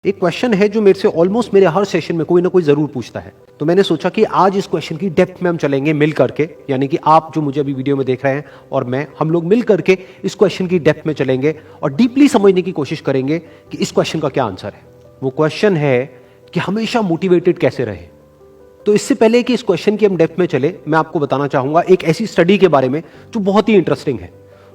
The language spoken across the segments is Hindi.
एक क्वेश्चन है जो मेरे से ऑलमोस्ट मेरे हर सेशन में कोई ना कोई जरूर पूछता है, तो मैंने सोचा कि आज इस क्वेश्चन की डेप्थ में हम चलेंगे मिल करके, यानी कि आप जो मुझे अभी वीडियो में देख रहे हैं और मैं, हम लोग मिल करके इस क्वेश्चन की डेप्थ में चलेंगे और डीपली समझने की कोशिश करेंगे कि इस क्वेश्चन का क्या आंसर है। वो क्वेश्चन है कि हमेशा मोटिवेटेड कैसे रहे। तो इससे पहले कि इस क्वेश्चन की हम डेप्थ में चले, मैं आपको बताना चाहूंगा एक ऐसी स्टडी के बारे में जो बहुत ही इंटरेस्टिंग है।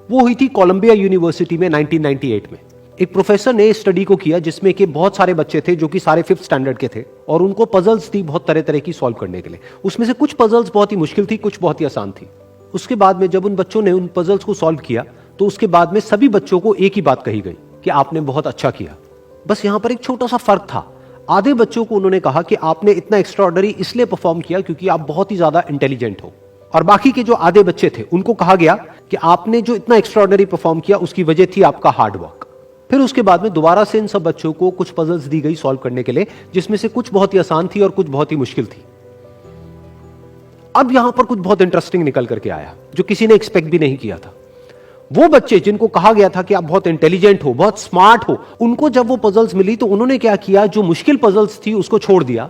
वो हुई थी कोलंबिया यूनिवर्सिटी में 1998 में। एक प्रोफेसर ने स्टडी को किया जिसमें कि बहुत सारे बच्चे थे जो कि सारे 5th स्टैंडर्ड के थे और उनको पजल्स थी बहुत तरह तरह की सॉल्व करने के लिए। उसमें से कुछ पजल्स बहुत ही मुश्किल थी, कुछ बहुत ही आसान थी। उसके बाद में जब उन बच्चों ने उन पजल्स को सॉल्व किया तो उसके बाद में सभी बच्चों को एक ही बात कही गई कि आपने बहुत अच्छा किया। बस यहां पर एक छोटा सा फर्क था। आधे बच्चों को उन्होंने कहा कि आपने इतना एक्स्ट्राऑर्डिनरी इसलिए परफॉर्म किया क्योंकि आप बहुत ही ज्यादा इंटेलिजेंट हो, और बाकी के जो आधे बच्चे थे उनको कहा गया कि आपने जो इतना एक्स्ट्राऑर्डिनरी परफॉर्म किया उसकी वजह थी आपका हार्ड वर्क। फिर उसके बाद में दोबारा से इन सब बच्चों को कुछ पजल्स दी गई सॉल्व करने के लिए, जिसमें से कुछ बहुत ही आसान थी और कुछ बहुत ही मुश्किल थी। अब यहां पर कुछ बहुत इंटरेस्टिंग निकल करके आया जो किसी ने एक्सपेक्ट भी नहीं किया था। वो बच्चे जिनको कहा गया था कि आप बहुत इंटेलिजेंट हो, बहुत स्मार्ट हो, उनको जब वो पजल्स मिली तो उन्होंने क्या किया, जो मुश्किल पजल्स थी उसको छोड़ दिया,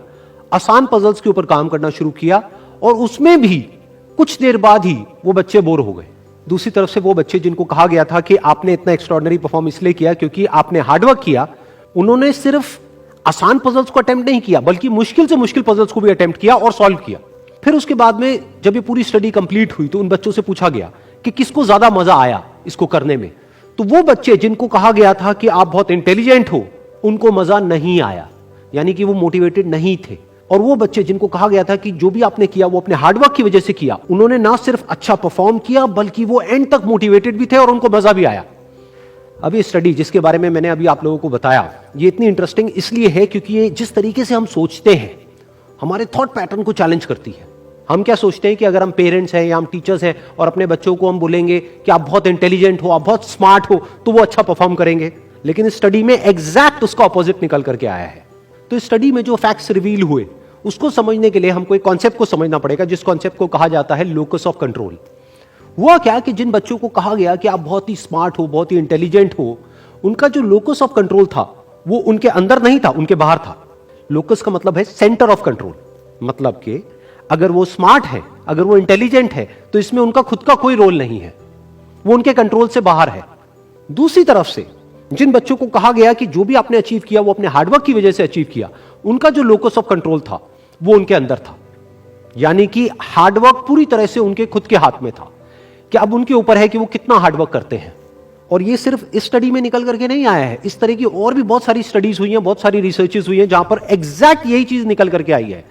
आसान पजल्स के ऊपर काम करना शुरू किया, और उसमें भी कुछ देर बाद ही वो बच्चे बोर हो गए। दूसरी तरफ से वो बच्चे जिनको कहा गया था कि आपने इतना एक्स्ट्राऑर्डिनरी परफॉर्म इसलिए किया क्योंकि आपने हार्डवर्क किया, उन्होंने सिर्फ आसान पजल्स को अटेम्प्ट नहीं किया बल्कि मुश्किल से मुश्किल पजल्स को भी अटेम्प्ट किया और सॉल्व किया। फिर उसके बाद में जब ये पूरी स्टडी कंप्लीट हुई तो उन बच्चों से पूछा गया कि किसको ज्यादा मजा आया इसको करने में। तो वो बच्चे जिनको कहा गया था कि आप बहुत इंटेलिजेंट हो, उनको मजा नहीं आया, यानी कि वो मोटिवेटेड नहीं थे। और वो बच्चे जिनको कहा गया था कि जो भी आपने किया वो अपने हार्डवर्क की वजह से किया, उन्होंने ना सिर्फ अच्छा परफॉर्म किया बल्कि वो एंड तक मोटिवेटेड भी थे और उनको मजा भी आया। अब ये स्टडी जिसके बारे में मैंने अभी आप लोगों को बताया, ये इतनी इंटरेस्टिंग इसलिए है क्योंकि ये जिस तरीके से हम सोचते हैं हमारे थॉट पैटर्न को चैलेंज करती है। हम क्या सोचते हैं कि अगर हम पेरेंट्स हैं या हम टीचर्स हैं और अपने बच्चों को हम बोलेंगे कि आप बहुत इंटेलिजेंट हो, आप बहुत स्मार्ट हो, तो वो अच्छा परफॉर्म करेंगे। लेकिन इस स्टडी में एग्जैक्ट उसका ऑपोजिट निकल करके आया है। तो इस स्टडी में जो फैक्ट्स रिवील हुए उसको समझने के लिए हमको एक कॉन्सेप्ट को समझना पड़ेगा, जिस कॉन्सेप्ट को कहा जाता है लोकस ऑफ कंट्रोल। हुआ क्या कि जिन बच्चों को कहा गया कि आप बहुत ही स्मार्ट हो, बहुत ही इंटेलिजेंट हो, उनका जो लोकस ऑफ कंट्रोल था वो उनके अंदर नहीं था, उनके बाहर था। लोकस का मतलब है सेंटर ऑफ कंट्रोल, मतलब कि अगर वो स्मार्ट है, अगर वो इंटेलिजेंट है, तो इसमें उनका खुद का कोई रोल नहीं है, वो उनके कंट्रोल से बाहर है। दूसरी तरफ से जिन बच्चों को कहा गया कि जो भी आपने अचीव किया वो अपने हार्डवर्क की वजह से अचीव किया, उनका जो लोकस ऑफ कंट्रोल था वो उनके अंदर था, यानी कि हार्डवर्क पूरी तरह से उनके खुद के हाथ में था कि अब उनके ऊपर है कि वो कितना हार्डवर्क करते हैं। और ये सिर्फ इस स्टडी में निकल करके नहीं आया है, इस तरह की और भी बहुत सारी स्टडीज हुई हैं, बहुत सारी रिसर्चेस हुई हैं जहां पर एग्जैक्ट यही चीज निकल करके आई है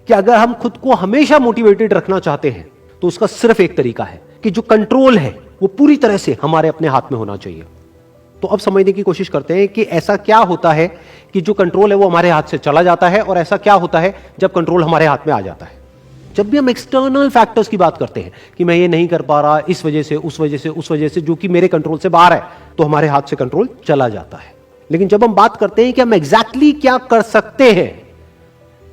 कि अगर हम खुद को हमेशा मोटिवेटेड रखना चाहते हैं तो उसका सिर्फ एक तरीका है कि जो कंट्रोल है वो पूरी तरह से हमारे अपने हाथ में होना चाहिए। तो अब समझने की कोशिश करते हैं कि ऐसा क्या होता है कि जो कंट्रोल है वो हमारे हाथ से चला जाता है, और ऐसा क्या होता है जब कंट्रोल हमारे हाथ में आ जाता है। जब भी हम एक्सटर्नल फैक्टर्स की बात करते हैं कि मैं ये नहीं कर पा रहा इस वजह से, उस वजह से, उस वजह से, जो कि मेरे कंट्रोल से बाहर है, तो हमारे हाथ से कंट्रोल चला जाता है। लेकिन जब हम बात करते हैं कि हम एग्जैक्टली क्या कर सकते हैं,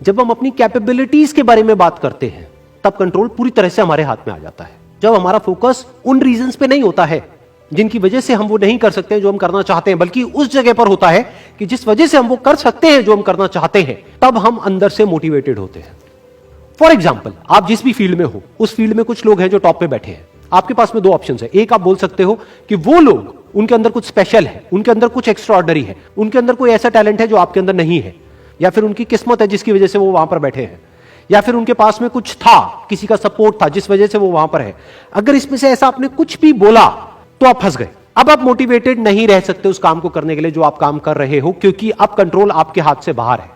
जब हम अपनी कैपेबिलिटीज के बारे में बात करते हैं, तब कंट्रोल पूरी तरह से हमारे हाथ में आ जाता है। जब हमारा फोकस उन रीजंस पे नहीं होता है जिनकी वजह से हम वो नहीं कर सकते हैं जो हम करना चाहते हैं, बल्कि उस जगह पर होता है कि जिस वजह से हम वो कर सकते हैं जो हम करना चाहते हैं, तब हम अंदर से मोटिवेटेड होते हैं। फॉर एग्जाम्पल, आप जिस भी फील्ड में हो उस फील्ड में कुछ लोग हैं जो टॉप पे बैठे हैं। आपके पास में दो ऑप्शन है। एक, आप बोल सकते हो कि वो लोग, उनके अंदर कुछ स्पेशल है, उनके अंदर कुछ एक्स्ट्राऑर्डिनरी है, उनके अंदर कोई ऐसा टैलेंट है जो आपके अंदर नहीं है, या फिर उनकी किस्मत है जिसकी वजह से वो वहां पर बैठे हैं, या फिर उनके पास में कुछ था, किसी का सपोर्ट था जिस वजह से वो वहां पर है। अगर इसमें से ऐसा आपने कुछ भी बोला तो आप फंस गए। अब आप मोटिवेटेड नहीं रह सकते उस काम को करने के लिए जो आप काम कर रहे हो, क्योंकि अब कंट्रोल आपके हाथ से बाहर है।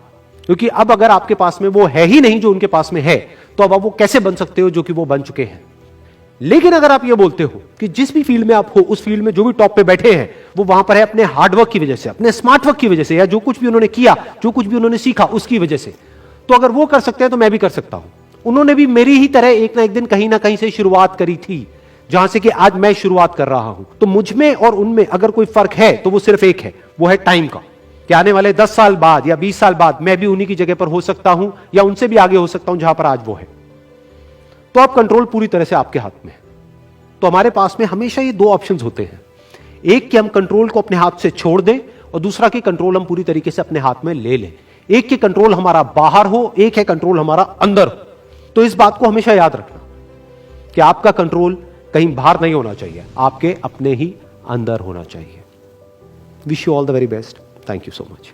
क्योंकि अब अगर आपके पास में वो है ही नहीं जो उनके पास में है, तो अब आप वो कैसे बन सकते हो जो कि वो बन चुके हैं। लेकिन अगर आप ये बोलते हो कि जिस भी फील्ड में आप हो उस फील्ड में जो भी टॉप पे बैठे हैं वो वहां पर है अपने हार्डवर्क की वजह से, अपने स्मार्ट वर्क की वजह से, या जो कुछ भी उन्होंने किया, जो कुछ भी उन्होंने सीखा उसकी वजह से, तो अगर वो कर सकते हैं तो मैं भी कर सकता हूं। उन्होंने भी मेरी ही तरह एक ना एक दिन कहीं ना कहीं से शुरुआत करी थी, जहां से कि आज मैं शुरुआत कर रहा हूं। तो मुझ में और उनमें अगर कोई फर्क है तो वो सिर्फ एक है, वो है टाइम का, कि आने वाले 10 साल बाद या 20 साल बाद मैं भी उन्हीं की जगह पर हो सकता हूं या उनसे भी आगे हो सकता हूं जहां पर आज वो है। तो अब कंट्रोल पूरी तरह से आपके हाथ में है। तो हमारे पास में हमेशा ये दो ऑप्शंस होते हैं, एक कि हम कंट्रोल को अपने हाथ से छोड़ दें और दूसरा कि कंट्रोल हम पूरी तरीके से अपने हाथ में ले लें। एक के कंट्रोल हमारा बाहर हो, एक है कंट्रोल हमारा अंदर हो। तो इस बात को हमेशा याद रखना कि आपका कंट्रोल कहीं बाहर नहीं होना चाहिए, आपके अपने ही अंदर होना चाहिए। Wish you all the very best. Thank you so much.